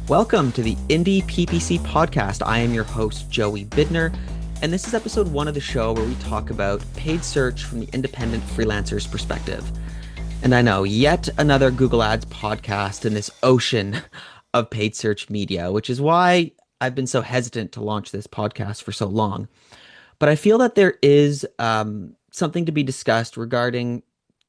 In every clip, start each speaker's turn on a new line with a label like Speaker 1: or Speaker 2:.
Speaker 1: Welcome to the Indie PPC podcast. I am your host, Joey Bidner, and this is episode 1 of the show where we talk about paid search from the independent freelancer's perspective. And I know, yet another Google Ads podcast in this ocean of paid search media, which is why I've been so hesitant to launch this podcast for so long. But I feel that there is something to be discussed regarding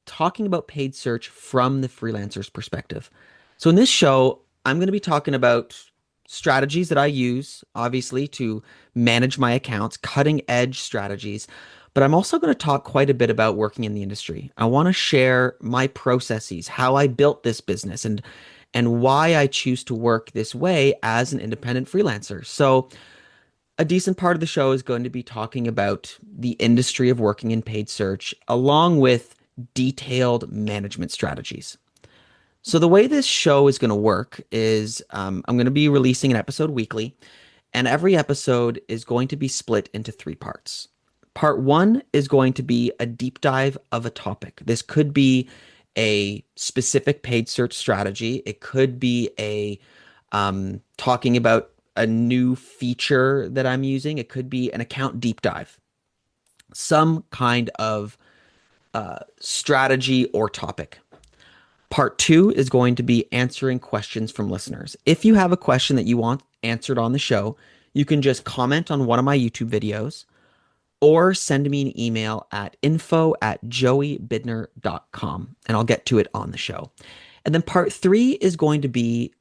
Speaker 1: talking about paid search from the freelancer's perspective. So in this show, I'm going to be talking about strategies that I use, obviously, to manage my accounts, cutting edge strategies. But I'm also going to talk quite a bit about working in the industry. I want to share my processes, how I built this business, and why I choose to work this way as an independent freelancer. So a decent part of the show is going to be talking about the industry of working in paid search, along with detailed management strategies. So the way this show is going to work is I'm going to be releasing an episode weekly, and every episode is going to be split into 3 parts. Part 1 is going to be a deep dive of a topic. This could be a specific paid search strategy. It could be a talking about a new feature that I'm using. It could be an account deep dive, some kind of strategy or topic. Part 2 is going to be answering questions from listeners. If you have a question that you want answered on the show, you can just comment on one of my YouTube videos or send me an email at info@joeybidner.com and I'll get to it on the show. And then part 3 is going to be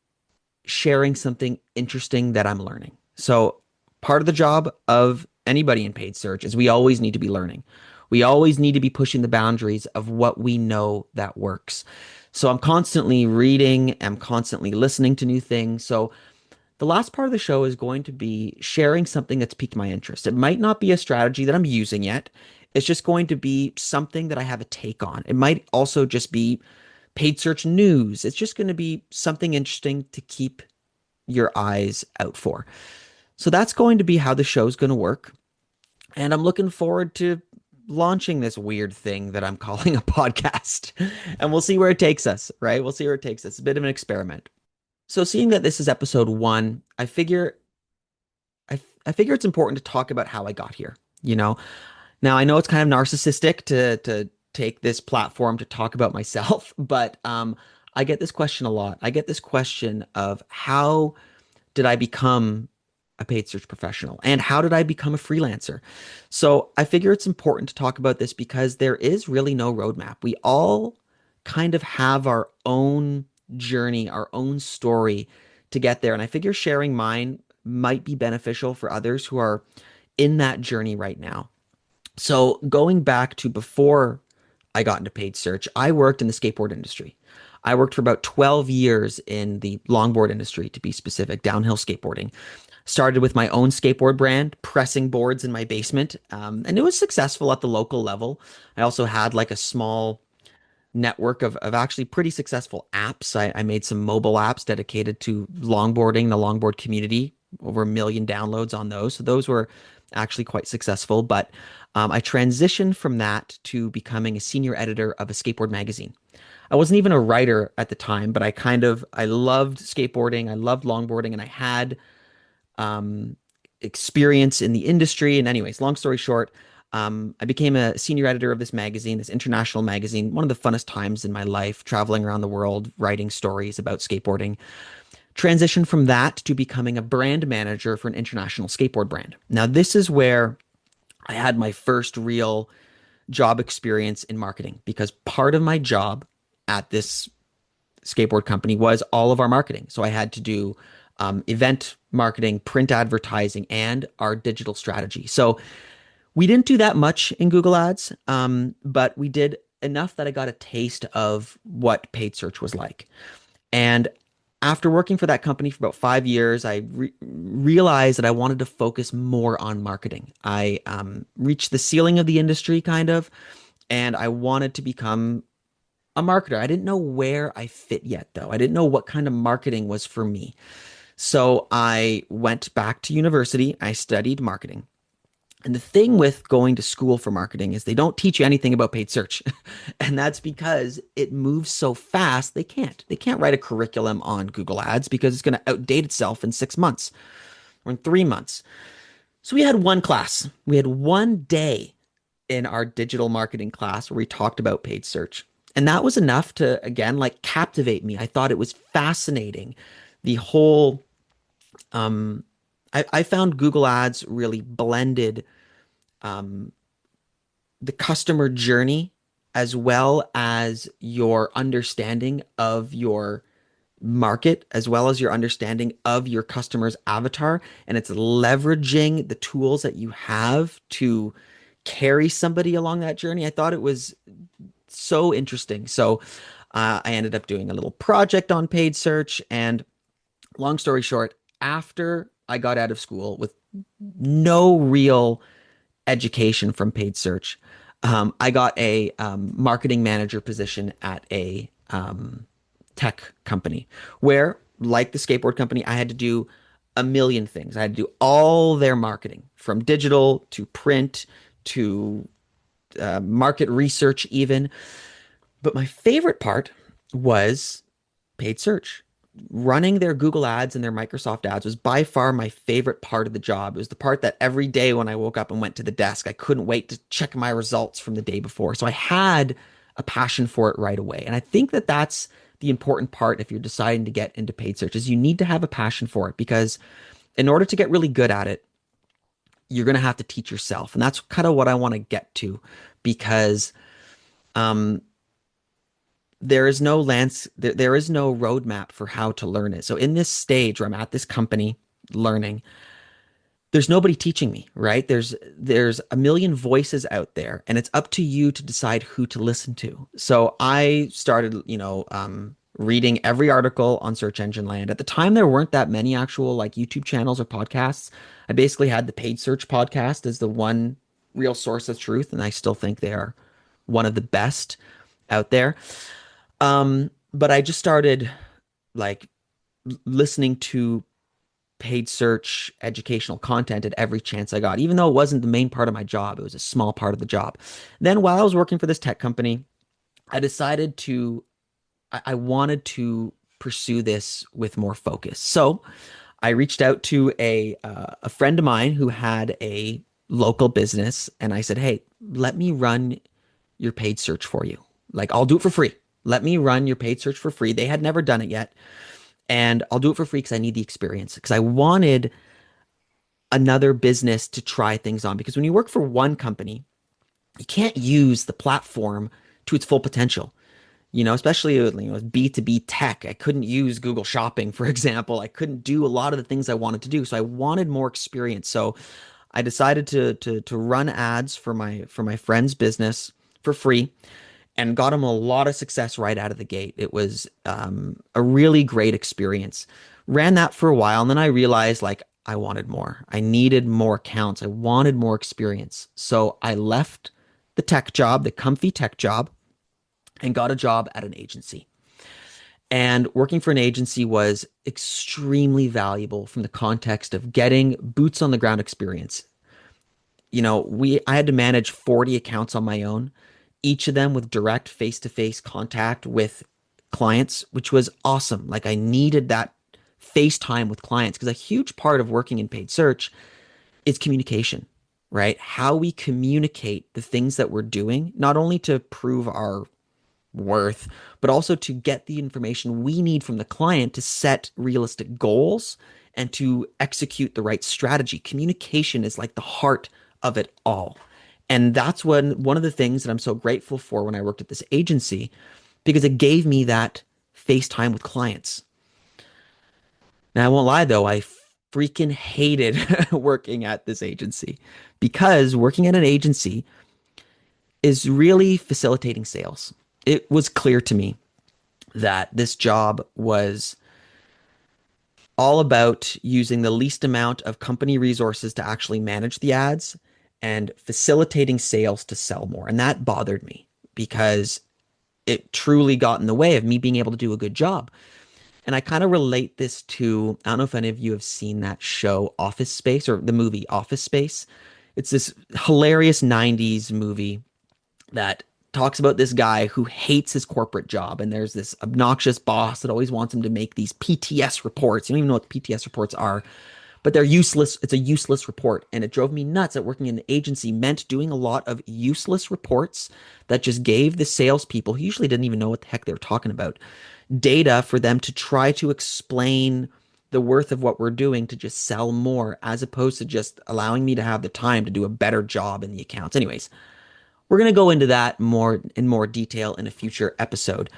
Speaker 1: sharing something interesting that I'm learning. So part of the job of anybody in paid search is we always need to be learning. We always need to be pushing the boundaries of what we know that works. So I'm constantly reading, I'm constantly listening to new things. So the last part of the show is going to be sharing something that's piqued my interest. It might not be a strategy that I'm using yet. It's just going to be something that I have a take on. It might also just be paid search news. It's just going to be something interesting to keep your eyes out for. So that's going to be how the show's going to work. And I'm looking forward to launching this weird thing that I'm calling a podcast. And we'll see where it takes us, right? We'll see where it takes us. It's a bit of an experiment. So seeing that this is episode 1, I figure it's important to talk about how I got here, you know? Now I know it's kind of narcissistic to take this platform to talk about myself, but I get this question a lot. I get this question of how did I become a paid search professional and how did I become a freelancer? So I figure it's important to talk about this because there is really no roadmap. We all kind of have our own journey, our own story to get there. And I figure sharing mine might be beneficial for others who are in that journey right now. So going back to before I got into paid search, I worked in the skateboard industry. I worked for about 12 years in the longboard industry, to be specific, downhill skateboarding. Started with my own skateboard brand, pressing boards in my basement, and it was successful at the local level. I also had like a small network of actually pretty successful apps. I made some mobile apps dedicated to longboarding, the longboard community, over 1 million downloads on those. So those were actually quite successful. But I transitioned from that to becoming a senior editor of a skateboard magazine. I wasn't even a writer at the time, but I loved skateboarding, I loved longboarding, and I had experience in the industry. And anyways, long story short, I became a senior editor of this magazine, this international magazine, one of the funnest times in my life, traveling around the world, writing stories about skateboarding. Transitioned from that to becoming a brand manager for an international skateboard brand. Now, this is where I had my first real job experience in marketing because part of my job at this skateboard company was all of our marketing. So I had to do event marketing, print advertising, and our digital strategy. So we didn't do that much in Google Ads, but we did enough that I got a taste of what paid search was like. And after working for that company for about 5 years, I realized that I wanted to focus more on marketing. I reached the ceiling of the industry, kind of, and I wanted to become a marketer. I didn't know where I fit yet, though. I didn't know what kind of marketing was for me. So I went back to university. I studied marketing. And the thing with going to school for marketing is they don't teach you anything about paid search. And that's because it moves so fast, they can't. They can't write a curriculum on Google Ads because it's going to outdate itself in 6 months or in 3 months. So we had one class. We had one day in our digital marketing class where we talked about paid search. And that was enough to, again, like captivate me. I thought it was fascinating. The whole, um, I found Google Ads really blended um, the customer journey as well as your understanding of your market, as well as your understanding of your customer's avatar. And it's leveraging the tools that you have to carry somebody along that journey. I thought it was so interesting. So I ended up doing a little project on paid search. And long story short, after I got out of school with no real education from paid search, I got a marketing manager position at a tech company where, like the skateboard company, I had to do a million things. I had to do all their marketing from digital to print to market research, even. But my favorite part was paid search. Running their Google ads and their Microsoft ads was by far my favorite part of the job. It was the part that every day when I woke up and went to the desk, I couldn't wait to check my results from the day before. So I had a passion for it right away. And I think that that's the important part if you're deciding to get into paid search is you need to have a passion for it because in order to get really good at it, you're going to have to teach yourself. And that's kind of what I want to get to because um, there is no roadmap for how to learn it. So in this stage where I'm at this company learning, there's nobody teaching me, right? There's a million voices out there, and it's up to you to decide who to listen to. So I started, reading every article on Search Engine Land. At the time, there weren't that many actual like YouTube channels or podcasts. I basically had the Paid Search podcast as the one real source of truth, and I still think they are one of the best out there. But I just started like listening to paid search educational content at every chance I got, even though it wasn't the main part of my job. It was a small part of the job. Then while I was working for this tech company, I decided I wanted to pursue this with more focus. So I reached out to a friend of mine who had a local business, and I said, "Hey, let me run your paid search for you. Like, I'll do it for free. Let me run your paid search for free." They had never done it yet. And I'll do it for free because I need the experience. Because I wanted another business to try things on. Because when you work for one company, you can't use the platform to its full potential. Especially B2B tech. I couldn't use Google Shopping, for example. I couldn't do a lot of the things I wanted to do. So I wanted more experience. So I decided to run ads for my friend's business for free and got him a lot of success right out of the gate. It was a really great experience. Ran that for a while, and then I realized like I wanted more. I needed more accounts. I wanted more experience. So I left the tech job, the comfy tech job, and got a job at an agency. And working for an agency was extremely valuable from the context of getting boots on the ground experience. I had to manage 40 accounts on my own, each of them with direct face-to-face contact with clients, which was awesome. Like I needed that face time with clients because a huge part of working in paid search is communication, right? How we communicate the things that we're doing, not only to prove our worth, but also to get the information we need from the client to set realistic goals and to execute the right strategy. Communication is like the heart of it all. And that's one of the things that I'm so grateful for when I worked at this agency, because it gave me that FaceTime with clients. Now, I won't lie though, I freaking hated working at this agency because working at an agency is really facilitating sales. It was clear to me that this job was all about using the least amount of company resources to actually manage the ads and facilitating sales to sell more. And that bothered me because it truly got in the way of me being able to do a good job. And I kind of relate this to, I don't know if any of you have seen that show Office Space or the movie Office Space. It's this hilarious 90s movie that talks about this guy who hates his corporate job. And there's this obnoxious boss that always wants him to make these PTS reports. You don't even know what PTS reports are, but they're useless. It's a useless report. And it drove me nuts that working in an agency meant doing a lot of useless reports that just gave the salespeople, who usually didn't even know what the heck they were talking about, data for them to try to explain the worth of what we're doing to just sell more, as opposed to just allowing me to have the time to do a better job in the accounts. Anyways, we're going to go into that more detail in a future episode.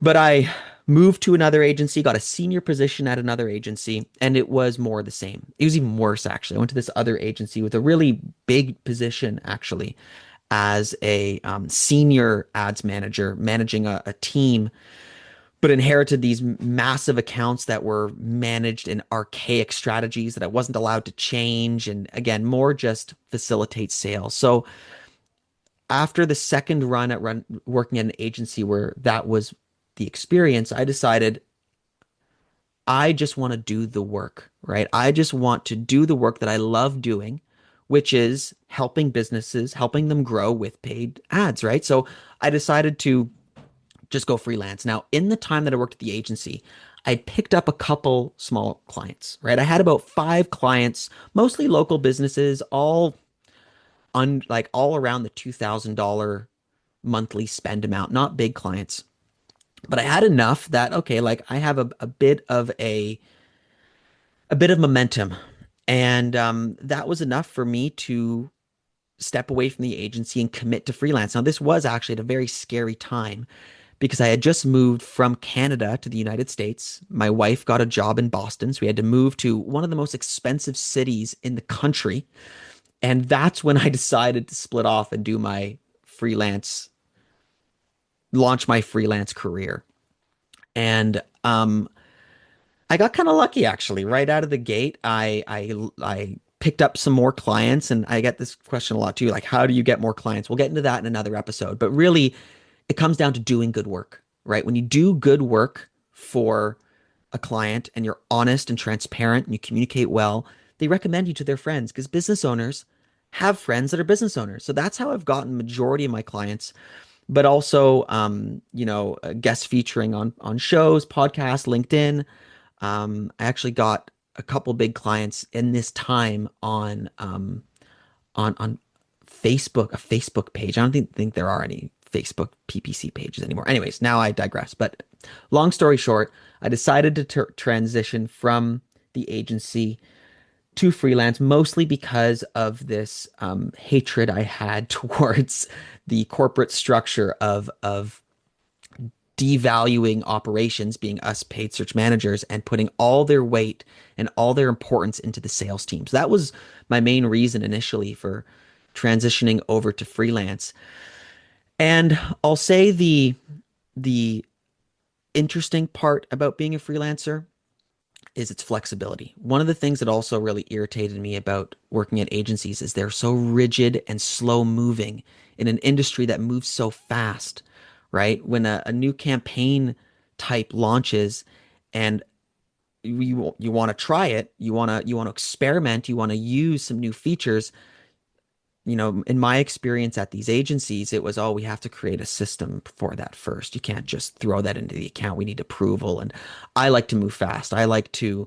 Speaker 1: But I moved to another agency, got a senior position at another agency, and it was more the same. It was even worse, actually. I went to this other agency with a really big position, actually, as a senior ads manager, managing a team, but inherited these massive accounts that were managed in archaic strategies that I wasn't allowed to change. And again, more just facilitate sales. So after the second run at working at an agency where that was the experience, I decided I just want to do the work, right? I just want to do the work that I love doing, which is helping businesses, helping them grow with paid ads, right? So I decided to just go freelance. Now, in the time that I worked at the agency, I picked up a couple small clients, right? I had about 5 clients, mostly local businesses, all around the $2,000 monthly spend amount, not big clients. But I had enough that, okay, like I have a bit of a bit of momentum. And that was enough for me to step away from the agency and commit to freelance. Now, this was actually at a very scary time because I had just moved from Canada to the United States. My wife got a job in Boston, so we had to move to one of the most expensive cities in the country. And that's when I decided to split off and do my freelance, launch my freelance career. And I got kind of lucky actually. Right out of the gate, I picked up some more clients, and I get this question a lot too, like how do you get more clients? We'll get into that in another episode. But really, it comes down to doing good work, right? When you do good work for a client and you're honest and transparent and you communicate well, they recommend you to their friends because business owners have friends that are business owners. So that's how I've gotten majority of my clients, but also, guest featuring on shows, podcasts, LinkedIn. I actually got a couple big clients in this time on Facebook, a Facebook page. I don't think there are any Facebook PPC pages anymore. Anyways, now I digress. But long story short, I decided to transition from the agency to freelance, mostly because of this hatred I had towards the corporate structure of devaluing operations, being us paid search managers, and putting all their weight and all their importance into the sales team. So that was my main reason initially for transitioning over to freelance. And I'll say the interesting part about being a freelancer is its flexibility. One of the things that also really irritated me about working at agencies is they're so rigid and slow moving in an industry that moves so fast, right? When a new campaign type launches and you want to try it, you want to experiment, you want to use some new features, in my experience at these agencies, it was, oh, we have to create a system for that first. You can't just throw that into the account. We need approval. And I like to move fast. I like to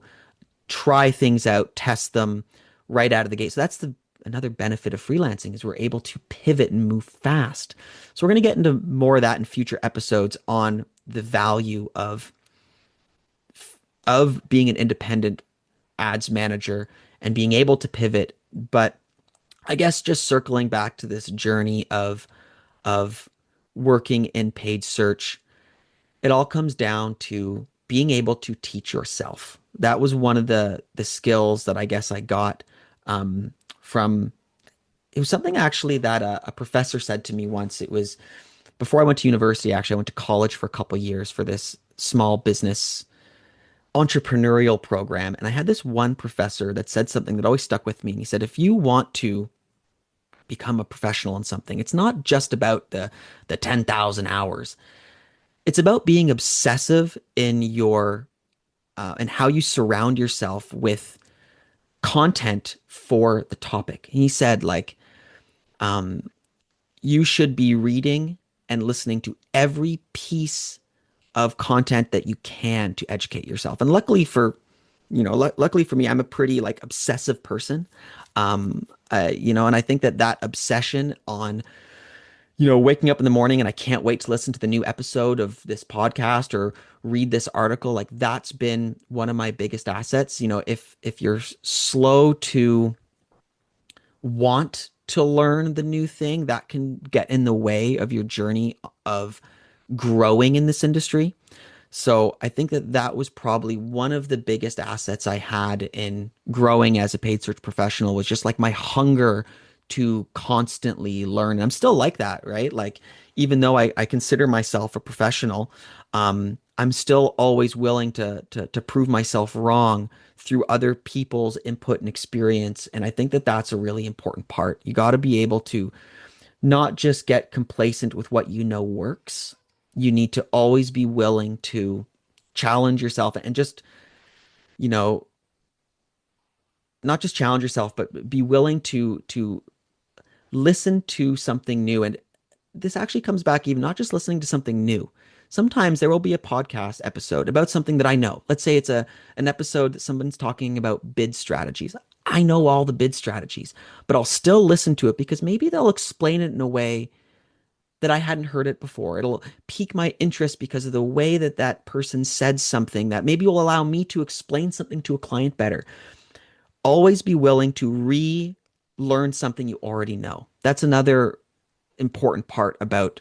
Speaker 1: try things out, test them right out of the gate. So that's another benefit of freelancing is we're able to pivot and move fast. So we're going to get into more of that in future episodes on the value of being an independent ads manager and being able to pivot. But I guess just circling back to this journey of working in paid search, it all comes down to being able to teach yourself. That was one of the skills that I guess I got from it was something actually that a professor said to me once. It was before I went to university. Actually, I went to college for a couple years for this small business entrepreneurial program, and I had this one professor that said something that always stuck with me. And he said, if you want to become a professional in something, it's not just about the 10,000 hours. It's about being obsessive in your and how you surround yourself with content for the topic. He said like, um, you should be reading and listening to every piece of content that you can to educate yourself. And luckily for, luckily for me, I'm a pretty like obsessive person. And I think that that obsession on, waking up in the morning and I can't wait to listen to the new episode of this podcast or read this article, like that's been one of my biggest assets. If you're slow to want to learn the new thing, that can get in the way of your journey of growing in this industry. So I think that that was probably one of the biggest assets I had in growing as a paid search professional was just like my hunger to constantly learn. And I'm still like that, right? Like even though I consider myself a professional, I'm still always willing to prove myself wrong through other people's input and experience. And I think that that's a really important part. You got to be able to not just get complacent with what you know works. You need to always be willing to challenge yourself and just, you know, not just challenge yourself, but be willing to listen to something new. And this actually comes back even not just listening to something new. Sometimes there will be a podcast episode about something that I know. Let's say it's an episode that someone's talking about bid strategies. I know all the bid strategies, but I'll still listen to it because maybe they'll explain it in a way that I hadn't heard it before. It'll pique my interest because of the way that that person said something that maybe will allow me to explain something to a client better. Always be willing to relearn something you already know. That's another important part about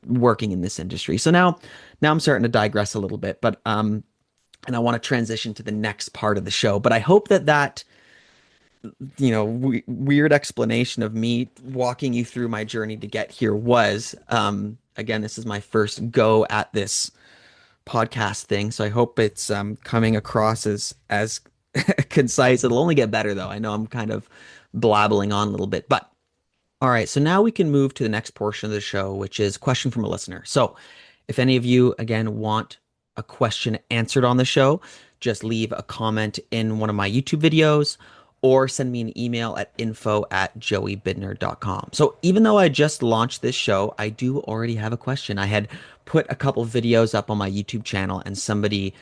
Speaker 1: working in this industry. So now I'm starting to digress a little bit, but and I want to transition to the next part of the show. But I hope that weird explanation of me walking you through my journey to get here was again, this is my first go at this podcast thing, so I hope it's coming across as concise. It'll only get better though. I know I'm kind of blabbling on a little bit, but all right, so now we can move to the next portion of the show, which is question from a listener. So if any of you, again, want a question answered on the show, just leave a comment in one of my YouTube videos or send me an email at info@joeybidner.com. So even though I just launched this show, I do already have a question. I had put a couple videos up on my YouTube channel and somebody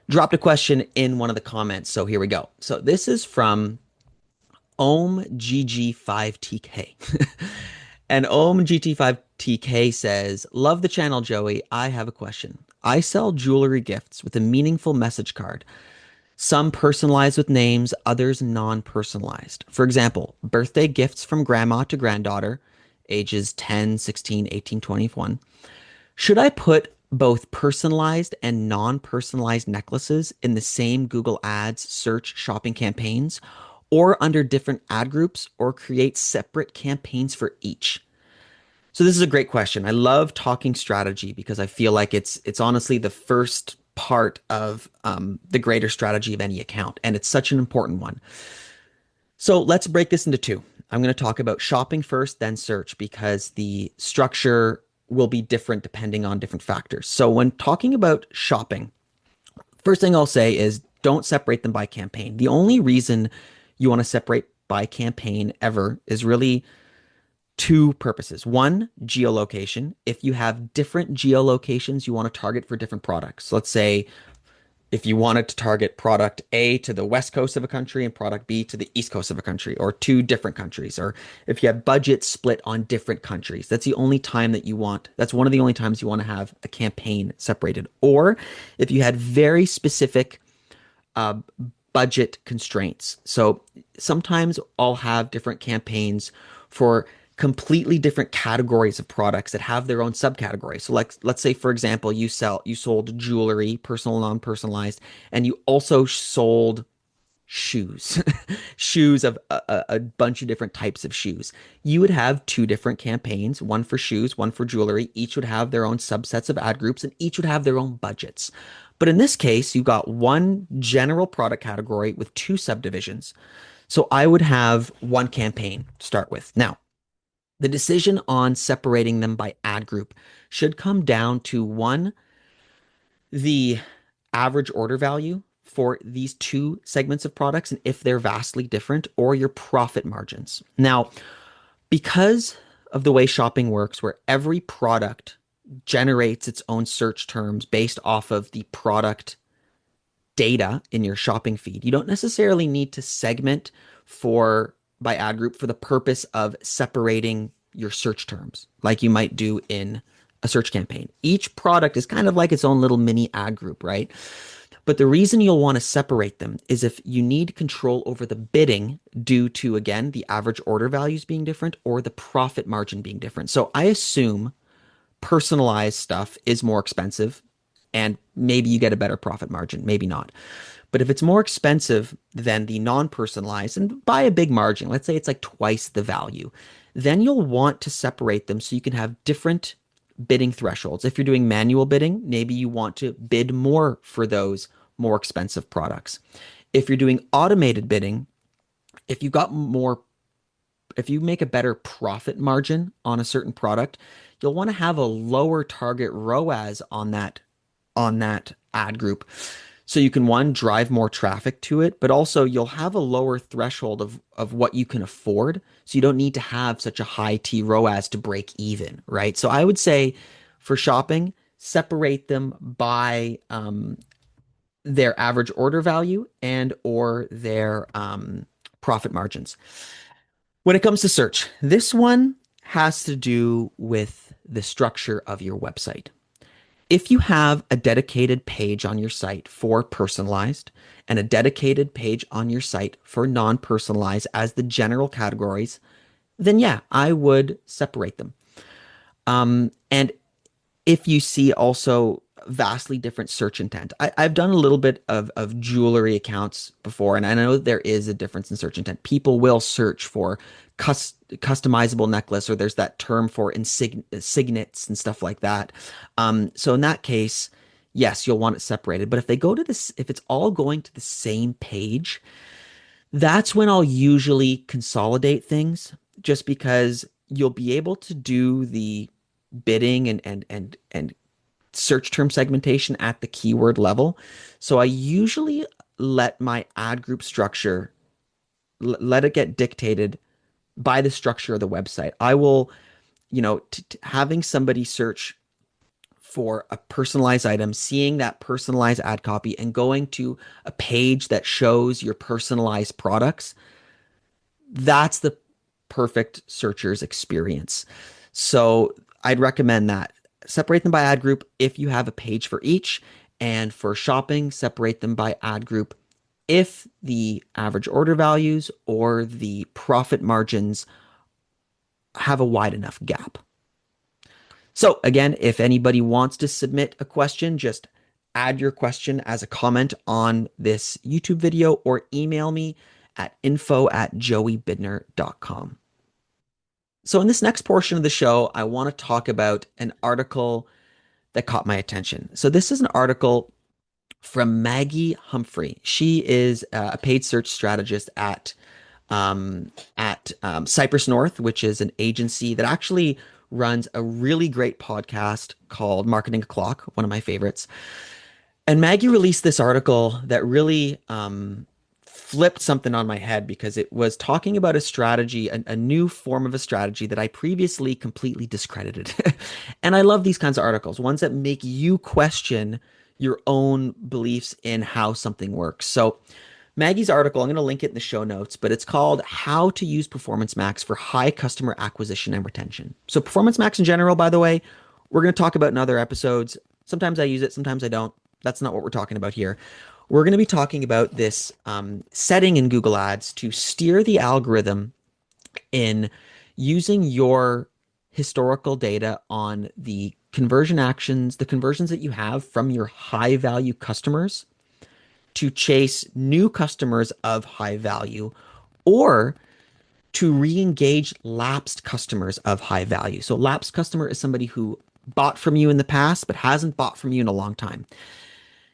Speaker 1: dropped a question in one of the comments. So here we go. So this is from OMGG5TK. And OMGT5TK says, love the channel, Joey. I have a question. I sell jewelry gifts with a meaningful message card. Some personalized with names, others non-personalized. For example, birthday gifts from grandma to granddaughter, ages 10, 16, 18, 21. Should I put both personalized and non-personalized necklaces in the same Google Ads search shopping campaigns or under different ad groups or create separate campaigns for each? So this is a great question. I love talking strategy because I feel like it's honestly the first part of the greater strategy of any account, and it's such an important one. So let's break this into two. I'm going to talk about shopping first, then search, because the structure will be different depending on different factors. So when talking about shopping, first thing I'll say is don't separate them by campaign. The only reason you want to separate by campaign ever is really two purposes. One, geolocation. If you have different geolocations you want to target for different products. Let's say if you wanted to target product A to the west coast of a country and product B to the east coast of a country, or two different countries, or if you have budget split on different countries, that's the only time that you want, that's one of the only times you want to have a campaign separated. Or if you had very specific uh, budget constraints. So sometimes I'll have different campaigns for completely different categories of products that have their own subcategories. So like let's say for example you sold jewelry, personal, non-personalized, and you also sold shoes. Shoes of a bunch of different types of shoes. You would have two different campaigns, one for shoes, one for jewelry. Each would have their own subsets of ad groups and each would have their own budgets. But in this case, you got one general product category with two subdivisions. So I would have one campaign to start with. Now, the decision on separating them by ad group should come down to one, the average order value for these two segments of products and if they're vastly different, or your profit margins. Now, because of the way shopping works, where every product generates its own search terms based off of the product data in your shopping feed, you don't necessarily need to segment for by ad group for the purpose of separating your search terms like you might do in a search campaign. Each product is kind of like its own little mini ad group, right? But the reason you'll want to separate them is if you need control over the bidding due to, again, the average order values being different or the profit margin being different. So I assume personalized stuff is more expensive and maybe you get a better profit margin, maybe not. But if it's more expensive than the non-personalized and by a big margin, let's say it's like twice the value, then you'll want to separate them so you can have different bidding thresholds. If you're doing manual bidding, maybe you want to bid more for those more expensive products. If you're doing automated bidding, if you got more, if you make a better profit margin on a certain product, you'll want to have a lower target ROAS on that ad group. So you can, one, drive more traffic to it, but also you'll have a lower threshold of what you can afford. So you don't need to have such a high T ROAS to break even, right? So I would say for shopping, separate them by their average order value and or their profit margins. When it comes to search, this one has to do with the structure of your website. If you have a dedicated page on your site for personalized and a dedicated page on your site for non-personalized as the general categories, then yeah, I would separate them. And if you see also vastly different search intent. I've done a little bit of jewelry accounts before, and I know there is a difference in search intent. People will search for customizable necklace, or there's that term for signets and stuff like that. So in that case, yes, you'll want it separated. But if they go to this, if it's all going to the same page, that's when I'll usually consolidate things, just because you'll be able to do the bidding and search term segmentation at the keyword level. So I usually let my ad group structure, let it get dictated by the structure of the website. I will, having somebody search for a personalized item, seeing that personalized ad copy and going to a page that shows your personalized products, that's the perfect searcher's experience. So I'd recommend that. Separate them by ad group if you have a page for each. And for shopping, separate them by ad group if the average order values or the profit margins have a wide enough gap. So again, if anybody wants to submit a question, just add your question as a comment on this YouTube video or email me at info@joeybidner.com. So in this next portion of the show, I want to talk about an article that caught my attention. So this is an article from Maggie Humphrey. She is a paid search strategist at Cypress North, which is an agency that actually runs a really great podcast called Marketing O'Clock, one of my favorites. And Maggie released this article that really flipped something on my head, because it was talking about a strategy, a new form of a strategy that I previously completely discredited. And I love these kinds of articles, ones that make you question your own beliefs in how something works. So Maggie's article, I'm going to link it in the show notes, but it's called How to Use Performance Max for High Customer Acquisition and Retention. So Performance Max in general, by the way, we're going to talk about in other episodes. Sometimes I use it, sometimes I don't. That's not what we're talking about here. We're going to be talking about this setting in Google Ads to steer the algorithm in using your historical data on the conversion actions, the conversions that you have from your high value customers to chase new customers of high value, or to re-engage lapsed customers of high value. So lapsed customer is somebody who bought from you in the past but hasn't bought from you in a long time.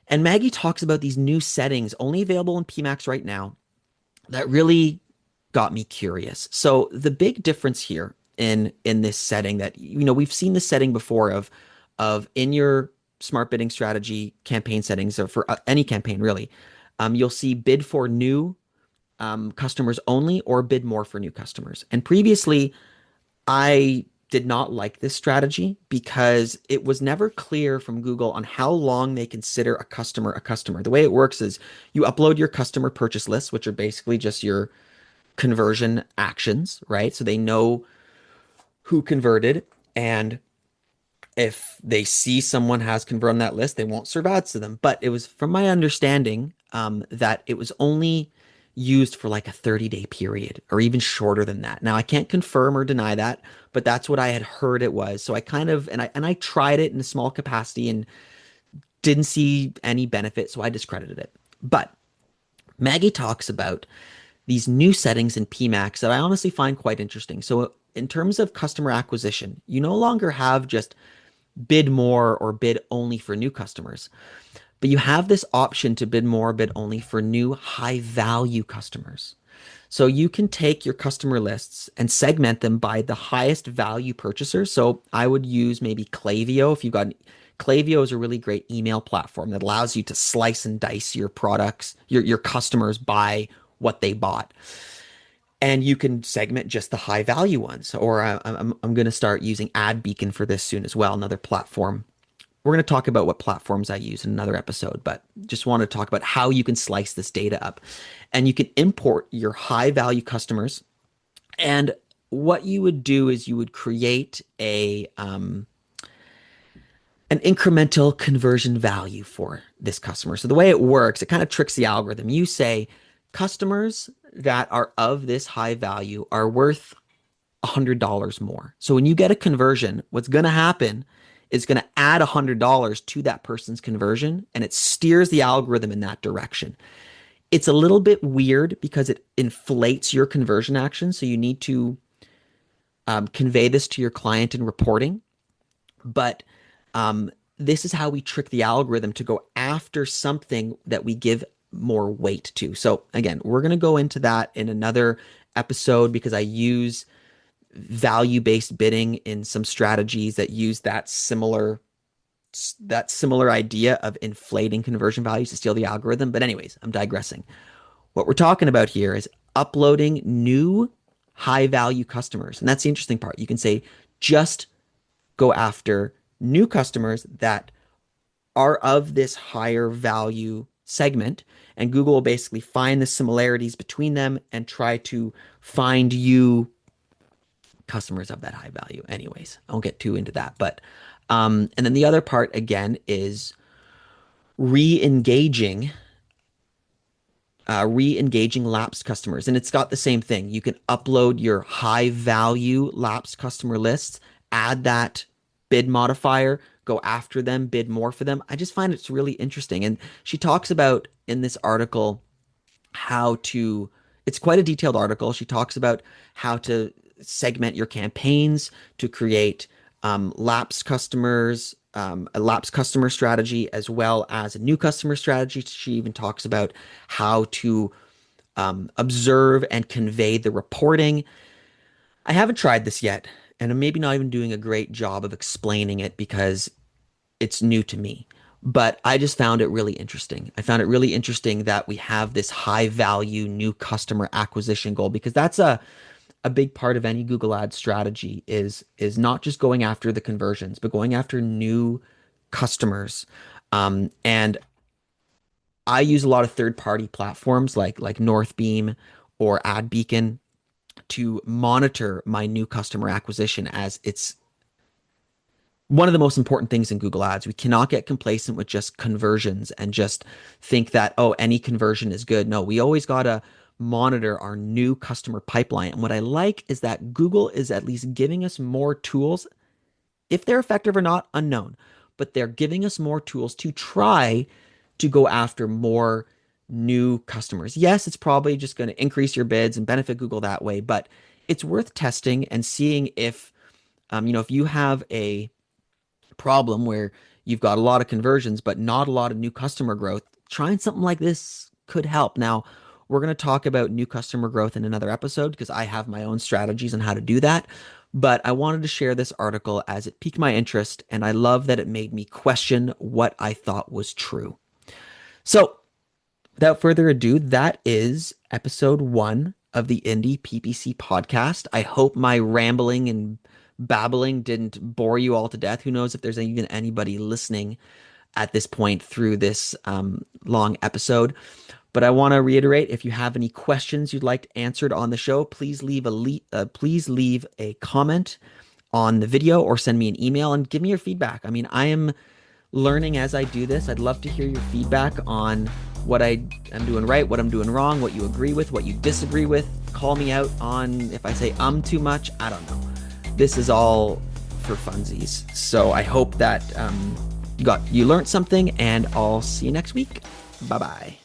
Speaker 1: And Maggie talks about these new settings only available in PMax right now that really got me curious. So the big difference here in this setting, that we've seen this setting before of in your smart bidding strategy campaign settings, or for any campaign really, You'll see bid for new customers only or bid more for new customers. And previously, I did not like this strategy because it was never clear from Google on how long they consider a customer a customer. The way it works is you upload your customer purchase lists, which are basically just your conversion actions, right? So they know who converted, and if they see someone has converted on that list, they won't serve ads to them. But it was from my understanding that it was only used for like a 30-day period or even shorter than that. Now I can't confirm or deny that, but that's what I had heard it was. So I kind of and I tried it in a small capacity and didn't see any benefit, so I discredited it. But Maggie talks about these new settings in PMAX that I honestly find quite interesting. So in terms of customer acquisition, you no longer have just bid more or bid only for new customers, but you have this option to bid more, bid only for new high value customers. So you can take your customer lists and segment them by the highest value purchasers. So I would use maybe Klaviyo. If you've got Klaviyo is a really great email platform that allows you to slice and dice your products, your customers by what they bought. And you can segment just the high value ones. Or I'm going to start using Ad Beacon for this soon as well, another platform. We're going to talk about what platforms I use in another episode, but just want to talk about how you can slice this data up. And you can import your high value customers. And what you would do is you would create an incremental conversion value for this customer. So the way it works, it kind of tricks the algorithm. You say customers that are of this high value are worth $100 more. So when you get a conversion, what's going to happen is going to add $100 to that person's conversion, and it steers the algorithm in that direction. It's a little bit weird because it inflates your conversion action. So you need to convey this to your client in reporting. But this is how we trick the algorithm to go after something that we give more weight to. So again, we're going to go into that in another episode because I use value-based bidding in some strategies that use that similar idea of inflating conversion values to steal the algorithm. But anyways, I'm digressing. What we're talking about here is uploading new high-value customers. And that's the interesting part. You can say just go after new customers that are of this higher value segment, and Google will basically find the similarities between them and try to find you customers of that high value. Anyways, I won't get too into that, but and then the other part again is re-engaging re-engaging lapsed customers. And it's got the same thing. You can upload your high value lapsed customer lists, add that bid modifier, go after them, bid more for them. I just find it's really interesting. And she talks about in this article how to, it's quite a detailed article. She talks about how to segment your campaigns to create lapsed customers, a lapsed customer strategy, as well as a new customer strategy. She even talks about how to observe and convey the reporting. I haven't tried this yet, and I'm maybe not even doing a great job of explaining it because it's new to me. But I just found it really interesting. I found it really interesting that we have this high value new customer acquisition goal, because that's a big part of any Google Ads strategy is not just going after the conversions, but going after new customers. And I use a lot of third-party platforms like Northbeam or AdBeacon to monitor my new customer acquisition, as it's one of the most important things in Google Ads. We cannot get complacent with just conversions and just think that, oh, any conversion is good. No, we always got to monitor our new customer pipeline. And what I like is that Google is at least giving us more tools. If they're effective or not, unknown, but they're giving us more tools to try to go after more new customers. Yes, it's probably just going to increase your bids and benefit Google that way, but it's worth testing and seeing if, if you have a problem where you've got a lot of conversions, but not a lot of new customer growth, trying something like this could help. Now, we're going to talk about new customer growth in another episode because I have my own strategies on how to do that. But I wanted to share this article as it piqued my interest, and I love that it made me question what I thought was true. So Without further ado, that is episode 1 of the Indie PPC podcast. I hope my rambling and babbling didn't bore you all to death. Who knows if there's even anybody listening at this point through this long episode. But I want to reiterate, if you have any questions you'd like answered on the show, please leave a comment on the video or send me an email and give me your feedback. I mean, I am learning as I do this. I'd love to hear your feedback on what I am doing right, what I'm doing wrong, what you agree with, what you disagree with. Call me out on if I say too much. I don't know. This is all for funsies. So I hope that you learned something, and I'll see you next week. Bye bye.